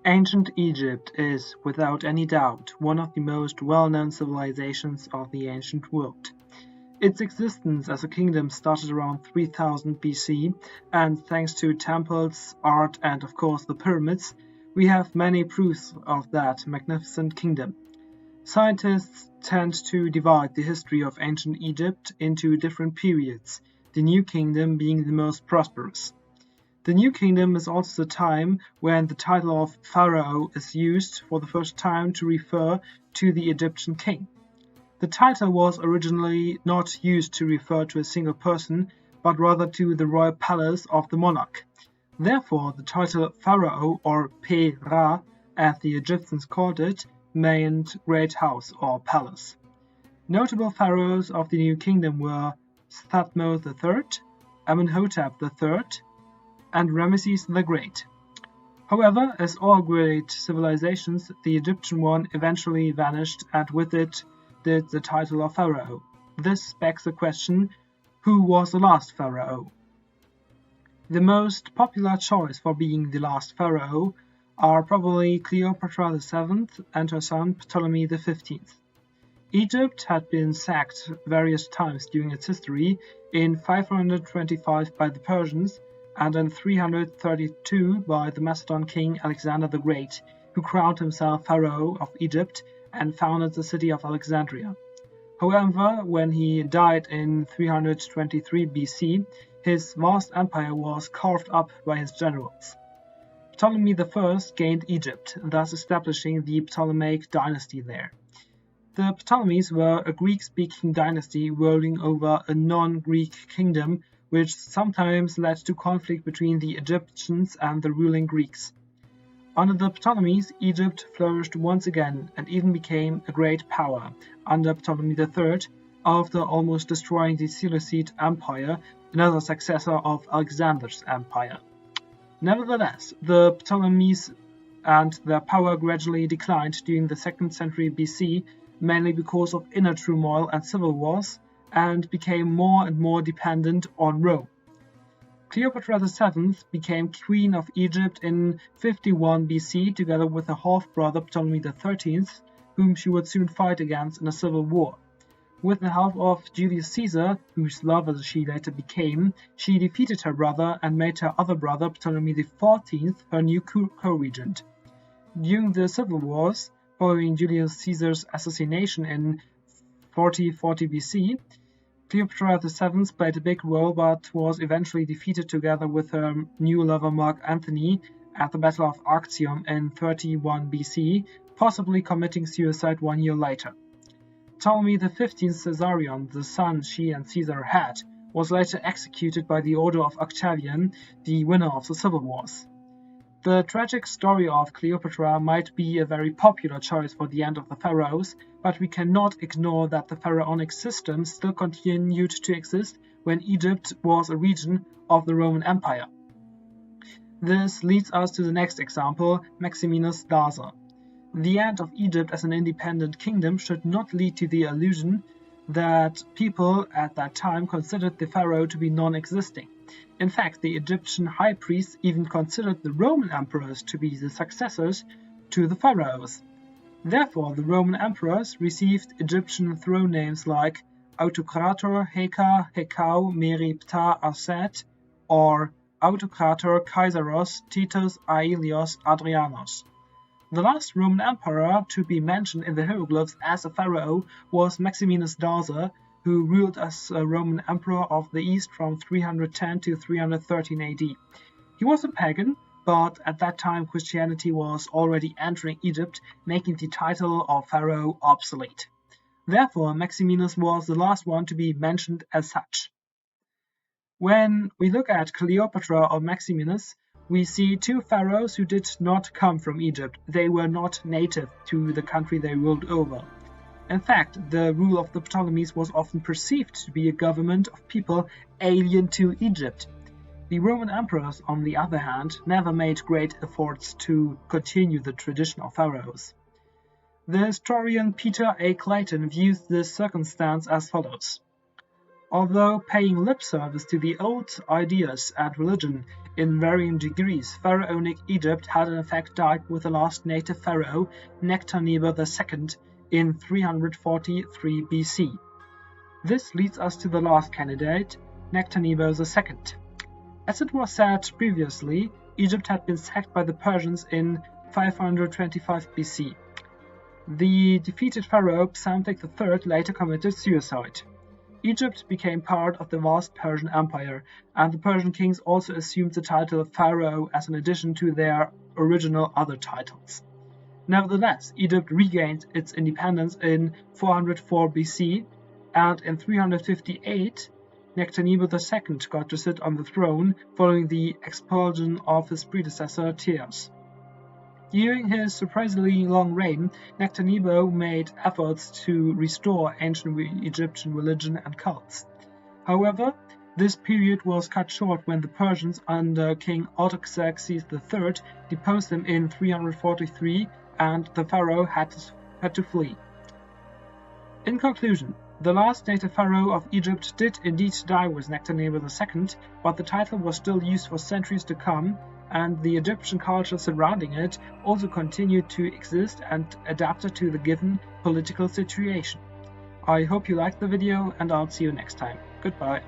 Ancient Egypt is, without any doubt, one of the most well-known civilizations of the ancient world. Its existence as a kingdom started around 3000 BC, and thanks to temples, art, and of course the pyramids, we have many proofs of that magnificent kingdom. Scientists tend to divide the history of ancient Egypt into different periods, the New Kingdom being the most prosperous. The New Kingdom is also the time when the title of Pharaoh is used for the first time to refer to the Egyptian king. The title was originally not used to refer to a single person, but rather to the royal palace of the monarch. Therefore, the title Pharaoh, or Pe-Ra, as the Egyptians called it, meant great house or palace. Notable pharaohs of the New Kingdom were Thutmose III, Amenhotep III, and Ramesses the Great. However, as all great civilizations, the Egyptian one eventually vanished, and with it did the title of Pharaoh. This begs the question, who was the last Pharaoh? The most popular choice for being the last Pharaoh are probably Cleopatra VII and her son Ptolemy XV. Egypt had been sacked various times during its history, in 525 by the Persians, and in 332 by the Macedon king Alexander the Great, who crowned himself Pharaoh of Egypt and founded the city of Alexandria. However, when he died in 323 BC, his vast empire was carved up by his generals. Ptolemy I gained Egypt, thus establishing the Ptolemaic dynasty there. The Ptolemies were a Greek-speaking dynasty ruling over a non-Greek kingdom, which sometimes led to conflict between the Egyptians and the ruling Greeks. Under the Ptolemies, Egypt flourished once again and even became a great power under Ptolemy III, after almost destroying the Seleucid Empire, another successor of Alexander's empire. Nevertheless, the Ptolemies and their power gradually declined during the 2nd century BC, mainly because of inner turmoil and civil wars, and became more and more dependent on Rome. Cleopatra VII became Queen of Egypt in 51 BC together with her half-brother Ptolemy XIII, whom she would soon fight against in a civil war. With the help of Julius Caesar, whose lover she later became, she defeated her brother and made her other brother Ptolemy XIV her new co-regent. During the civil wars, following Julius Caesar's assassination in 40 BC, Cleopatra VII played a big role but was eventually defeated together with her new lover Mark Antony at the Battle of Actium in 31 BC, possibly committing suicide 1 year later. Ptolemy XV's Caesarion, the son she and Caesar had, was later executed by the order of Octavian, the winner of the civil wars. The tragic story of Cleopatra might be a very popular choice for the end of the pharaohs, but we cannot ignore that the pharaonic system still continued to exist when Egypt was a region of the Roman Empire. This leads us to the next example, Maximinus Dahl. The end of Egypt as an independent kingdom should not lead to the illusion that people at that time considered the pharaoh to be non-existing. In fact, the Egyptian high priests even considered the Roman emperors to be the successors to the pharaohs. Therefore, the Roman emperors received Egyptian throne names like Autokrator Heka Hekau Meri Ptah Aset or Autokrator Kaiseros Titus Aelios Adrianos. The last Roman emperor to be mentioned in the hieroglyphs as a pharaoh was Maximinus Dahl, who ruled as a Roman emperor of the East from 310 to 313 AD. He was a pagan, but at that time Christianity was already entering Egypt, making the title of pharaoh obsolete. Therefore, Maximinus was the last one to be mentioned as such. When we look at Cleopatra or Maximinus, we see two pharaohs who did not come from Egypt. They were not native to the country they ruled over. In fact, the rule of the Ptolemies was often perceived to be a government of people alien to Egypt. The Roman emperors, on the other hand, never made great efforts to continue the tradition of pharaohs. The historian Peter A. Clayton views this circumstance as follows. Although paying lip service to the old ideas and religion in varying degrees, pharaonic Egypt had in effect died with the last native pharaoh, Nectanebo II, in 343 BC. This leads us to the last candidate, Nectanebo II. As it was said previously, Egypt had been sacked by the Persians in 525 BC. The defeated pharaoh Psamtik III later committed suicide. Egypt became part of the vast Persian Empire, and the Persian kings also assumed the title of pharaoh as an addition to their original other titles. Nevertheless, Egypt regained its independence in 404 BC, and in 358, Nectanebo II got to sit on the throne following the expulsion of his predecessor Thutmose. During his surprisingly long reign, Nectanebo made efforts to restore ancient Egyptian religion and cults. However, this period was cut short when the Persians under King Artaxerxes III deposed him in 343 and the pharaoh had to flee. In conclusion, the last native pharaoh of Egypt did indeed die with Nectanebo II, but the title was still used for centuries to come, and the Egyptian culture surrounding it also continued to exist and adapted to the given political situation. I hope you liked the video, and I'll see you next time. Goodbye.